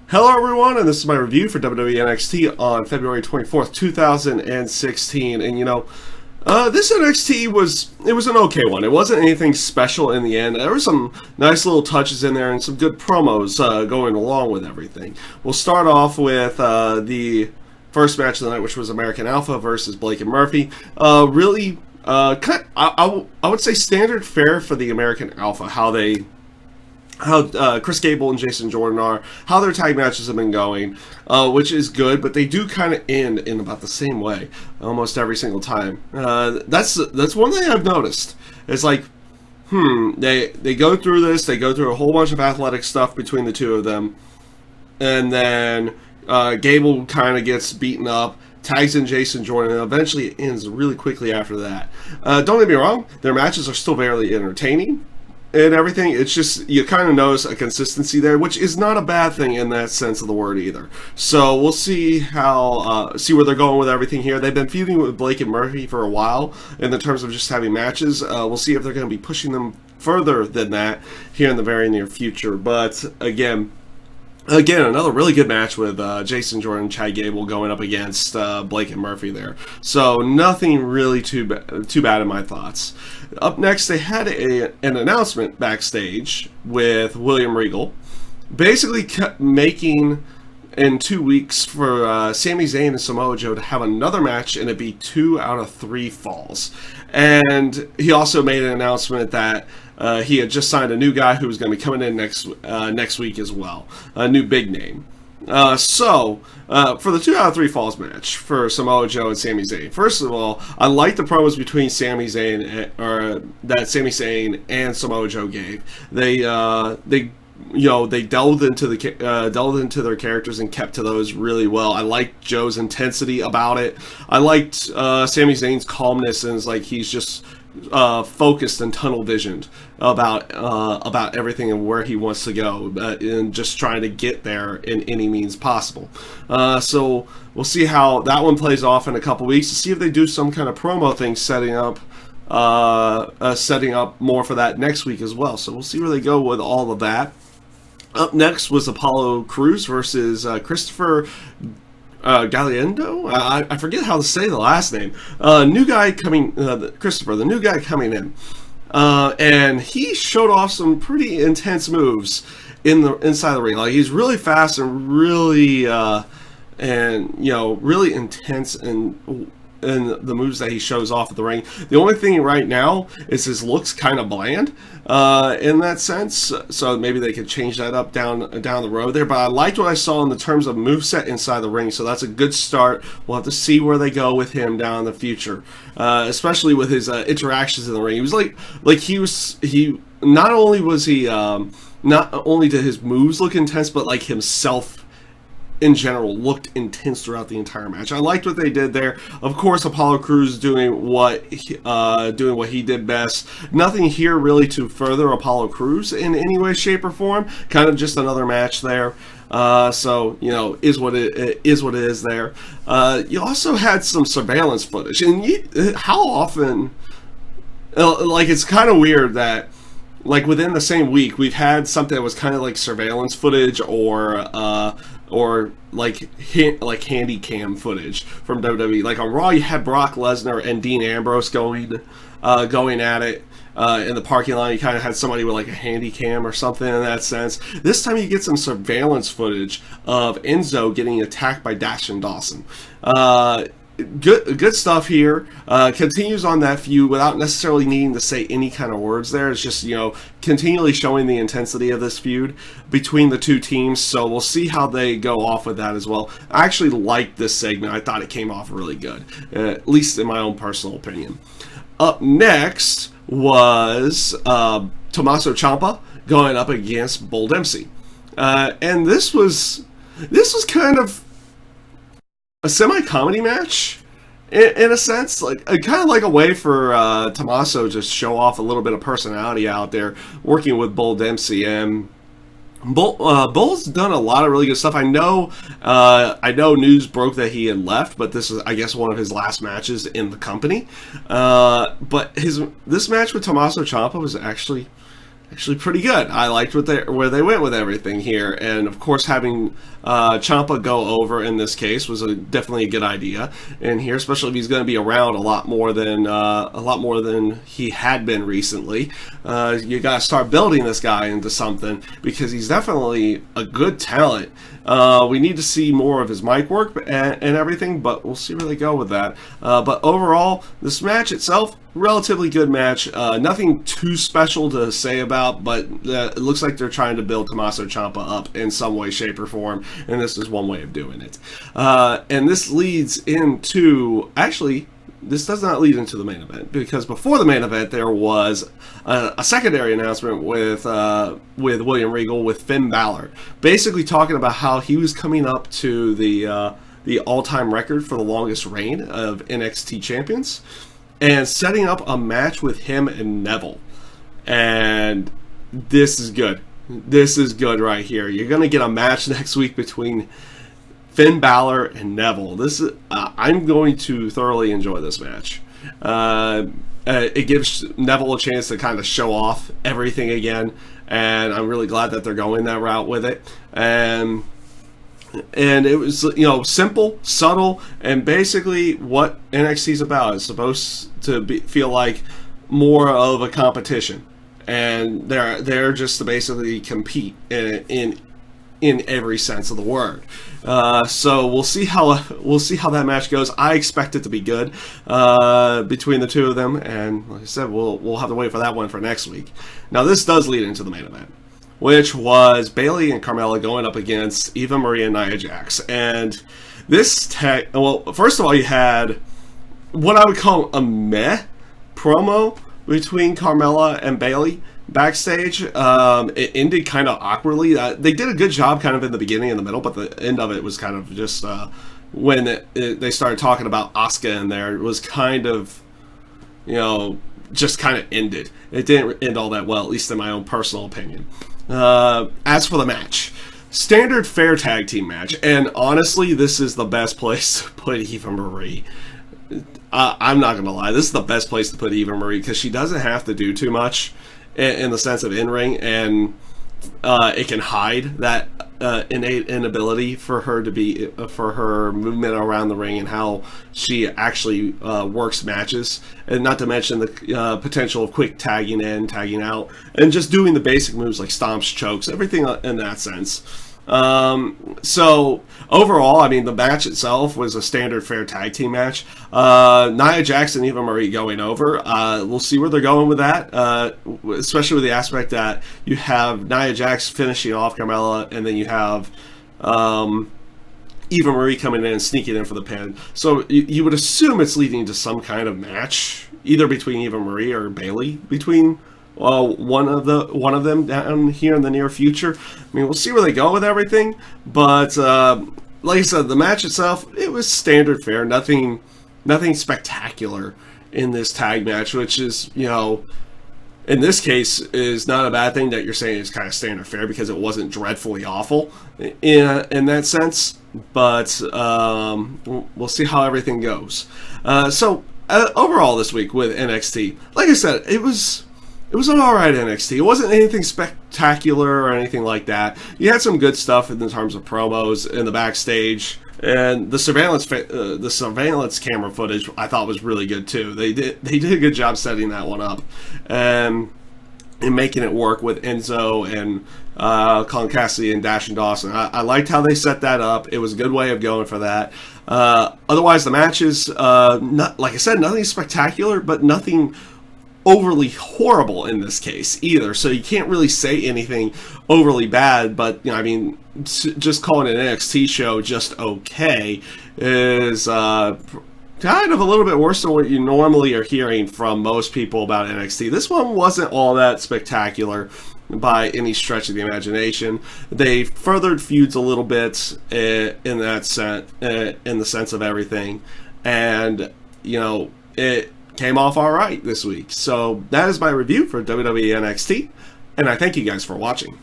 Hello everyone, and this is my review for WWE NXT on February 24th, 2016. And this NXT was an okay one. It wasn't anything special in the end. There were some nice little touches in there and some good promos going along with everything. We'll start off with the first match of the night, which was American Alpha versus Blake and Murphy. I would say standard fare for the American Alpha, how Chris Gable and Jason Jordan are, how their tag matches have been going, which is good, but they do kind of end in about the same way almost every single time. That's one thing I've noticed. It's like, they go through this, they go through a whole bunch of athletic stuff between the two of them, and then Gable kind of gets beaten up, tags in Jason Jordan, and eventually it ends really quickly after that. Don't get me wrong, their matches are still very entertaining and everything. It's just, you kind of notice a consistency there, which is not a bad thing in that sense of the word either. So we'll see see where they're going with everything here. They've been feuding with Blake and Murphy for a while in the terms of just having matches. We'll see if they're going to be pushing them further than that here in the very near future. But again, another really good match with Jason Jordan and Chad Gable going up against Blake and Murphy there. So nothing really too bad in my thoughts. Up next, they had an announcement backstage with William Regal, basically kept making in 2 weeks for Sami Zayn and Samoa Joe to have another match, and it'd be 2 out of 3 falls. And he also made an announcement that he had just signed a new guy who was going to be coming in next week as well, a new big name. So for the 2 out of 3 falls match for Samoa Joe and Sami Zayn, first of all, I like the promos between Sami Zayn that Sami Zayn and Samoa Joe gave. They delved into their characters and kept to those really well. I liked Joe's intensity about it. I liked Sami Zayn's calmness, and it's like he's just focused and tunnel visioned about everything and where he wants to go, and just trying to get there in any means possible. So we'll see how that one plays off in a couple weeks to see if they do some kind of promo thing setting up more for that next week as well. So we'll see where they go with all of that. Up next was Apollo Crews versus Christopher Galiendo. I forget how to say the last name. New guy coming, Christopher, the new guy coming in, and he showed off some pretty intense moves inside the ring. Like, he's really fast and really really intense and the moves that he shows off at the ring. The only thing right now is his looks kind of bland in that sense, so maybe they could change that up down the road there. But I liked what I saw in the terms of moveset inside the ring, so that's a good start. We'll have to see where they go with him down in the future, especially with his interactions in the ring. He was not only did his moves look intense, but like himself in general looked intense throughout the entire match. I liked what they did there. Of course, Apollo Crews doing what he did best. Nothing here really to further Apollo Crews in any way, shape, or form. Kind of just another match there. So is what it is there. You also had some surveillance footage, and how often? Like, it's kind of weird that, like, within the same week we've had something that was kind of like surveillance footage or like handy cam footage from WWE. Like on Raw, you had Brock Lesnar and Dean Ambrose going at it in the parking lot. You kind of had somebody with like a handy cam or something in that sense. This time you get some surveillance footage of Enzo getting attacked by Dash and Dawson. Good stuff here. Continues on that feud without necessarily needing to say any kind of words there. It's just, continually showing the intensity of this feud between the two teams. So we'll see how they go off with that as well. I actually liked this segment. I thought it came off really good, at least in my own personal opinion. Up next was Tommaso Ciampa going up against Bull Dempsey. And this was kind of a semi-comedy match in a sense, like kind of like a way for Tommaso to show off a little bit of personality out there working with Bull Dempsey. And Bull's done a lot of really good stuff. I know news broke that he had left, but this is, I guess, one of his last matches in the company. But this match with Tommaso Ciampa was actually actually pretty good. I liked where they went with everything here, and of course having Ciampa go over in this case was definitely a good idea. And here, especially if he's going to be around a lot more than he had been recently, you got to start building this guy into something because he's definitely a good talent. We need to see more of his mic work and everything, but we'll see where they go with that. But overall, this match itself, relatively good match. Nothing too special to say about, but it looks like they're trying to build Tommaso Ciampa up in some way, shape, or form, and this is one way of doing it. And this leads into, actually, this does not lead into the main event, because before the main event there was a secondary announcement with William Regal with Finn Balor, basically talking about how he was coming up to the all-time record for the longest reign of NXT champions, and setting up a match with him and Neville. And this is good. This is good right here. You're going to get a match next week between Finn Balor and Neville. This is I'm going to thoroughly enjoy this match. It gives Neville a chance to kind of show off everything again, and I'm really glad that they're going that route with it. And it was, simple, subtle, and basically what NXT is about. It's supposed to feel like more of a competition, and they're just to basically compete in every sense of the word. So we'll see how that match goes. I expect it to be good between the two of them, and like I said, we'll have to wait for that one for next week. Now this does lead into the main event, which was Bayley and Carmela going up against Eva Marie and Nia Jax. And this first of all, you had what I would call a meh promo between Carmela and Bayley backstage. It ended kind of awkwardly. They did a good job kind of in the beginning and the middle, but the end of it was kind of just when they started talking about Asuka in there, it was kind of, just kind of ended. It didn't end all that well, at least in my own personal opinion. As for the match, standard fair tag team match, and honestly, this is the best place to put Eva Marie. I'm not gonna lie, this is the best place to put Eva Marie because she doesn't have to do too much in the sense of in-ring, and it can hide that innate inability for her to be for her movement around the ring and how she actually works matches, and not to mention the potential of quick tagging in, tagging out, and just doing the basic moves like stomps, chokes, everything in that sense. So overall, I mean, the match itself was a standard fair tag team match. Nia Jax and Eva Marie going over. We'll see where they're going with that, especially with the aspect that you have Nia Jax finishing off Carmela, and then you have Eva Marie coming in and sneaking in for the pin. So you would assume it's leading to some kind of match, either between Eva Marie or Bayley, between one of them down here in the near future. I mean, we'll see where they go with everything, but like I said, the match itself, it was standard fare. Nothing spectacular in this tag match, which is, in this case, is not a bad thing that you're saying is kind of standard fare, because it wasn't dreadfully awful in that sense. But we'll see how everything goes. So overall this week with NXT, like I said, it was an alright NXT. It wasn't anything spectacular or anything like that. You had some good stuff in terms of promos in the backstage, and the surveillance camera footage I thought was really good too. They did a good job setting that one up and making it work with Enzo and Colin Cassidy and Dash and Dawson. I liked how they set that up. It was a good way of going for that. Otherwise, the matches, like I said, nothing spectacular, but nothing overly horrible in this case either, so you can't really say anything overly bad. But I mean, just calling an NXT show just okay is kind of a little bit worse than what you normally are hearing from most people about NXT. This one wasn't all that spectacular by any stretch of the imagination. They furthered feuds a little bit in that sense, in the sense of everything, and it came off all right this week. So that is my review for WWE NXT, and I thank you guys for watching.